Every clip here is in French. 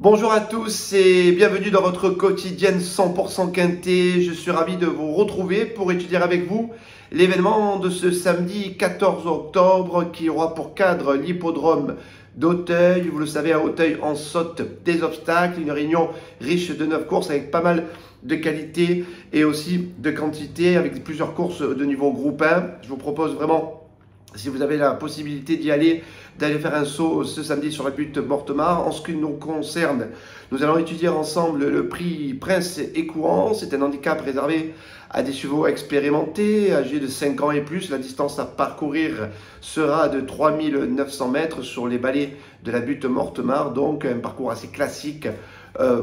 Bonjour à tous et bienvenue dans votre quotidienne 100% quintet. Je suis ravi de vous retrouver pour étudier avec vous l'événement de ce samedi 14 octobre qui aura pour cadre l'hippodrome d'Auteuil. Vous le savez, à Auteuil, on saute des obstacles. Une réunion riche de 9 courses avec pas mal de qualité et aussi de quantité avec plusieurs courses de niveau groupe 1. Je vous propose vraiment, si vous avez la possibilité d'y aller, d'aller faire un saut ce samedi sur la butte Mortemart. En ce qui nous concerne, nous allons étudier ensemble le prix Prince et Courant. C'est un handicap réservé à des chevaux expérimentés, âgés de 5 ans et plus. La distance à parcourir sera de 3900 mètres sur les balais de la butte Mortemart. Donc un parcours assez classique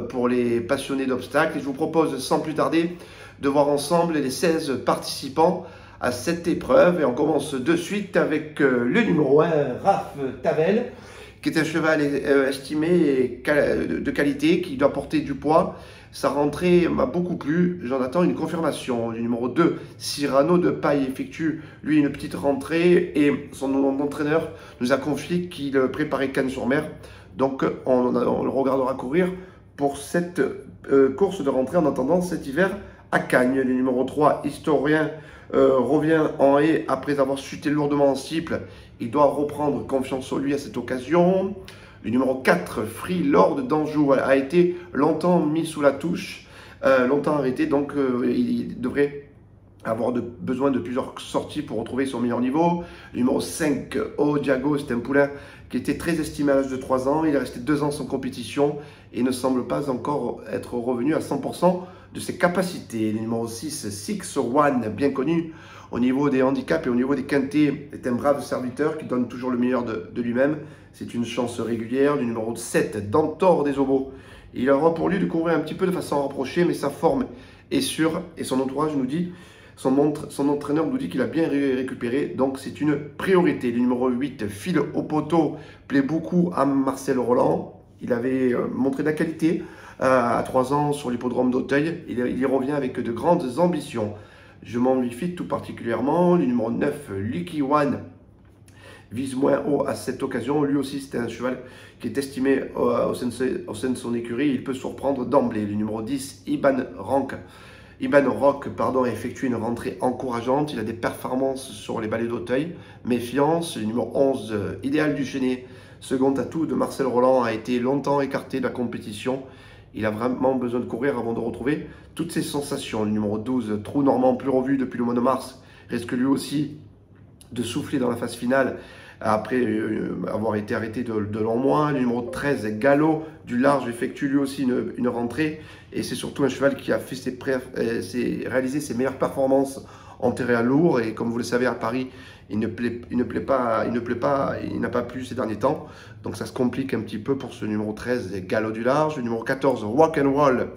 pour les passionnés d'obstacles. Et je vous propose sans plus tarder de voir ensemble les 16 participants à cette épreuve. Et on commence de suite avec le numéro 1, Raph Tavel, qui est un cheval estimé de qualité, qui doit porter du poids. Sa rentrée m'a beaucoup plu, j'en attends une confirmation. Le numéro 2, Cyrano de Paille, effectue lui une petite rentrée et son entraîneur nous a confié qu'il préparait Cannes-sur-Mer. Donc on le regardera courir pour cette course de rentrée en attendant cet hiver à Cagnes. Le numéro 3, Historien, revient en haie après avoir chuté lourdement en cible. Il doit reprendre confiance en lui à cette occasion. Le numéro 4, Free Lord d'Anjou, a été longtemps mis sous la touche, longtemps arrêté, donc il devrait avoir besoin de plusieurs sorties pour retrouver son meilleur niveau. Le numéro 5, Diago, c'est un poulain qui était très estimé à l'âge de 3 ans. Il est resté 2 ans sans compétition et ne semble pas encore être revenu à 100% de ses capacités. Le numéro 6, Six One, bien connu au niveau des handicaps et au niveau des quintés, est un brave serviteur qui donne toujours le meilleur de lui-même. C'est une chance régulière. Le numéro 7, Dantor des Obos. Il aura pour lui de courir un petit peu de façon rapprochée, mais sa forme est sûre et son entourage nous dit, son entraîneur nous dit qu'il a bien récupéré, donc c'est une priorité. Le numéro 8, Fil au poteau, plaît beaucoup à Marcel Roland. Il avait montré de la qualité à 3 ans sur l'hippodrome d'Auteuil. Il y revient avec de grandes ambitions. Je m'en fie tout particulièrement. Le numéro 9, Lucky One, vise moins haut à cette occasion. Lui aussi, c'est un cheval qui est estimé au sein de son écurie. Il peut surprendre d'emblée. Le numéro 10, Iban Rock, effectue une rentrée encourageante. Il a des performances sur les balais d'Auteuil. Méfiance. Le numéro 11, Idéal du Chénet, second atout de Marcel Roland, a été longtemps écarté de la compétition. Il a vraiment besoin de courir avant de retrouver toutes ses sensations. Le numéro 12, Trou Normand, plus revu depuis le mois de mars, risque lui aussi de souffler dans la phase finale après avoir été arrêté de longs mois. Le numéro 13, Galop du Large, effectue lui aussi une rentrée. Et c'est surtout un cheval qui a fait réalisé ses meilleures performances en terrain lourd. Et comme vous le savez, à Paris, il n'a pas plu ces derniers temps. Donc ça se complique un petit peu pour ce numéro 13, Galop du Large. Le numéro 14, Rock and Roll,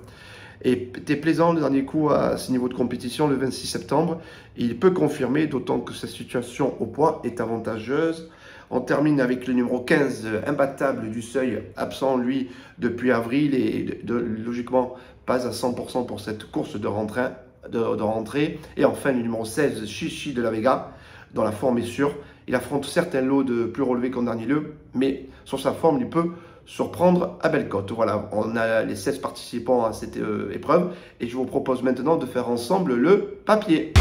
était plaisant le dernier coup à ce niveau de compétition le 26 septembre. Et il peut confirmer, d'autant que sa situation au poids est avantageuse. On termine avec le numéro 15, Imbattable du Seuil, absent lui depuis avril et logiquement pas à 100% pour cette course de rentrée. Et enfin le numéro 16, Chichi de la Vega, dont la forme est sûre. Il affronte certains lots de plus relevés qu'en dernier lieu, mais sur sa forme, il peut surprendre à belle cote. Voilà, on a les 16 participants à cette épreuve et je vous propose maintenant de faire ensemble le papier.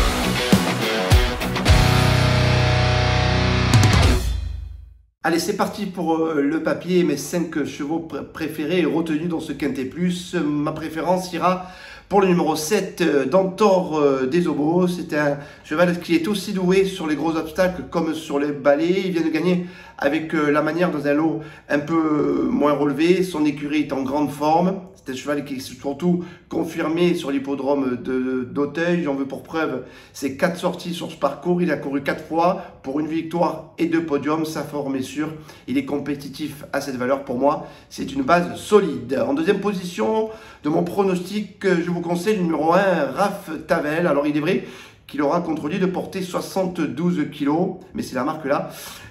Allez, c'est parti pour le papier, mes 5 chevaux préférés et retenus dans ce Quintet Plus. Ma préférence ira pour le numéro 7, Dantor des Obos. C'est un cheval qui est aussi doué sur les gros obstacles comme sur les balais. Il vient de gagner avec la manière dans un lot un peu moins relevé. Son écurie est en grande forme. C'est un cheval qui est surtout confirmé sur l'hippodrome d'Auteuil. J'en veux pour preuve ses 4 sorties sur ce parcours. Il a couru 4 fois pour une victoire et 2 podiums. Sa forme est sûre. Il est compétitif à cette valeur. Pour moi, c'est une base solide. En deuxième position de mon pronostic, je vous conseille le numéro 1, Raph Tavel. Alors il est vrai qu'il aura contre lui de porter 72 kg, mais c'est la marque là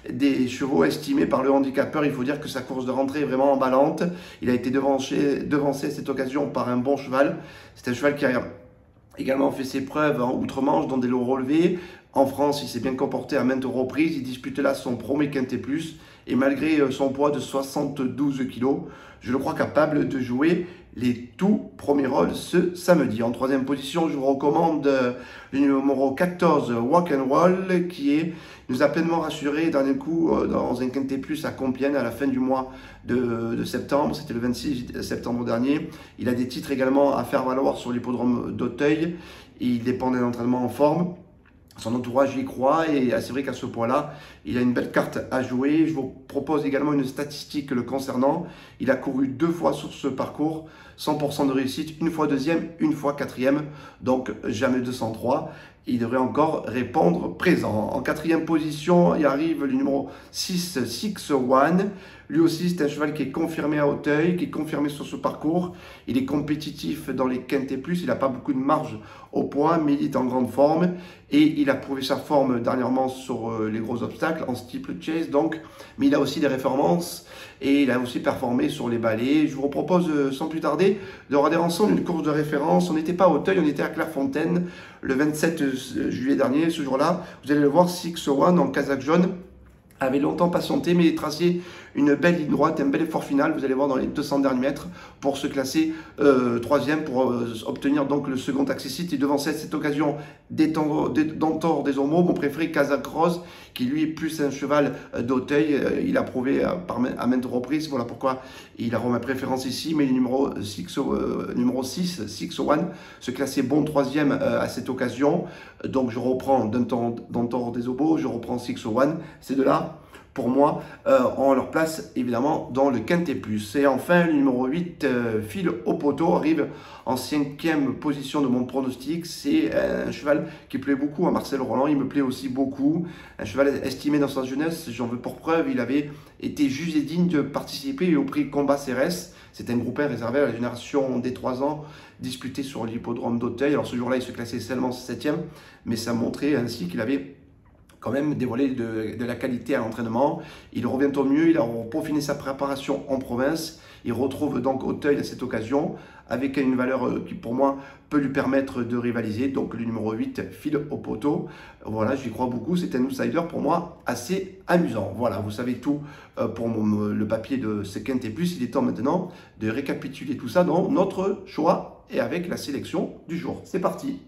des chevaux estimés par le handicapeur. Il faut dire que sa course de rentrée est vraiment emballante. Il a été devancé à cette occasion par un bon cheval. C'est un cheval qui a également fait ses preuves en outre-Manche dans des lots relevés. En France, il s'est bien comporté à maintes reprises. Il dispute là son premier Quintet Plus Et malgré son poids de 72 kg, je le crois capable de jouer les tout premiers rôles ce samedi. En troisième position, je vous recommande le numéro 14, Walk and Roll, qui nous a pleinement rassuré dans un Quintet Plus à Compiègne à la fin du mois de septembre. C'était le 26 septembre dernier. Il a des titres également à faire valoir sur l'hippodrome d'Auteuil. Il dépend d'un entraînement en forme. Son entourage y croit et c'est vrai qu'à ce point-là, il a une belle carte à jouer. Je vous propose également une statistique le concernant. Il a couru 2 fois sur ce parcours, 100% de réussite, une fois deuxième, une fois quatrième, donc jamais 203. Il devrait encore répondre présent. En quatrième position, il arrive le numéro 6, 6-1. Lui aussi, c'est un cheval qui est confirmé à Auteuil, qui est confirmé sur ce parcours. Il est compétitif dans les Quintet Plus. Il n'a pas beaucoup de marge au poids, mais il est en grande forme. Et il a prouvé sa forme dernièrement sur les gros obstacles, en steeple chase donc. Mais il a aussi des références et il a aussi performé sur les balais. Je vous propose sans plus tarder de regarder ensemble une course de référence. On n'était pas à Auteuil, on était à Clairefontaine le 27 juillet dernier. Ce jour-là, vous allez le voir, 6-1 en casaque jaune avait longtemps patienté, mais tracé une belle ligne droite, un bel effort final, vous allez voir dans les 200 derniers mètres, pour se classer troisième, pour obtenir donc le second accessite. Et devant cette occasion d'Antor des Ormeaux, mon préféré Casaque Rose, qui lui est plus un cheval d'Auteuil, il a prouvé à maintes reprises, voilà pourquoi il a ma préférence ici, mais le numéro 6, 6-1, se classer bon troisième à cette occasion. Donc je reprends d'Antor des Ormeaux, je reprends 6-1, ces deux-là, pour moi, ont leur place évidemment dans le Quintet Plus. Et enfin, le numéro 8, Fil au poteau, arrive en 5e position de mon pronostic. C'est un cheval qui plaît beaucoup à Marcel Roland, il me plaît aussi beaucoup. Un cheval estimé dans sa jeunesse, j'en veux pour preuve, il avait été jugé digne de participer au prix Combat CRS. C'est un groupe 1 réservé à la génération des 3 ans, disputé sur l'hippodrome d'Auteuil. Alors ce jour-là, il se classait seulement 7e, mais ça montrait ainsi qu'il avait quand même dévoilé de la qualité à l'entraînement. Il revient au mieux, il a peaufiné sa préparation en province. Il retrouve donc Auteuil à cette occasion avec une valeur qui pour moi peut lui permettre de rivaliser. Donc le numéro 8, Fil au poteau. Voilà, j'y crois beaucoup, c'est un outsider pour moi assez amusant. Voilà, vous savez tout pour le papier de ce Quintet Plus. Il est temps maintenant de récapituler tout ça dans notre choix et avec la sélection du jour. C'est parti.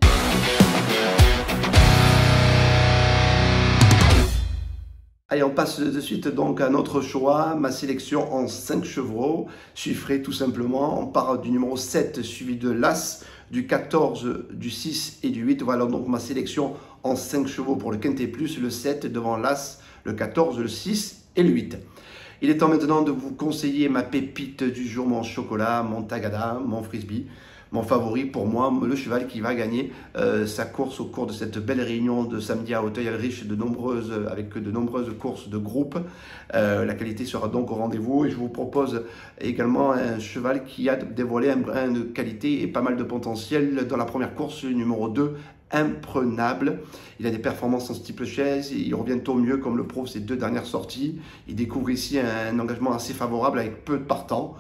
Allez, on passe de suite donc à notre choix, ma sélection en 5 chevaux, chiffré tout simplement. On part du numéro 7 suivi de l'As, du 14, du 6 et du 8. Voilà donc ma sélection en 5 chevaux pour le Quintet Plus, le 7 devant l'As, le 14, le 6 et le 8. Il est temps maintenant de vous conseiller ma pépite du jour, mon chocolat, mon tagada, mon frisbee. Mon favori pour moi, le cheval qui va gagner sa course au cours de cette belle réunion de samedi à Auteuil, riche avec de nombreuses courses de groupe. La qualité sera donc au rendez-vous et je vous propose également un cheval qui a dévoilé un brin de qualité et pas mal de potentiel dans la première course, le numéro 2, Imprenable. Il a des performances en steeple chase, il revient au mieux comme le prouvent ses 2 dernières sorties. Il découvre ici un engagement assez favorable avec peu de partants,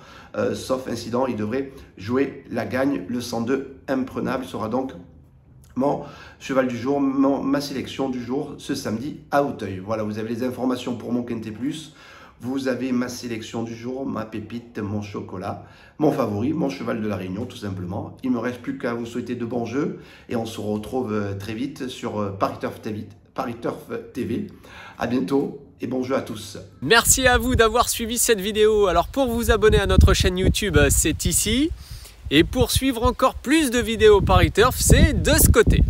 sauf incident, il devrait jouer la gagne. Le 102 Imprenable sera donc mon cheval du jour, ma sélection du jour ce samedi à Auteuil. Voilà, vous avez les informations pour mon Quintet Plus. Vous avez ma sélection du jour, ma pépite, mon chocolat, mon favori, mon cheval de la Réunion tout simplement. Il ne me reste plus qu'à vous souhaiter de bons jeux et on se retrouve très vite sur Paris Turf TV. À bientôt et bon jeu à tous. Merci à vous d'avoir suivi cette vidéo. Alors pour vous abonner à notre chaîne YouTube, c'est ici. Et pour suivre encore plus de vidéos Paris Turf, c'est de ce côté.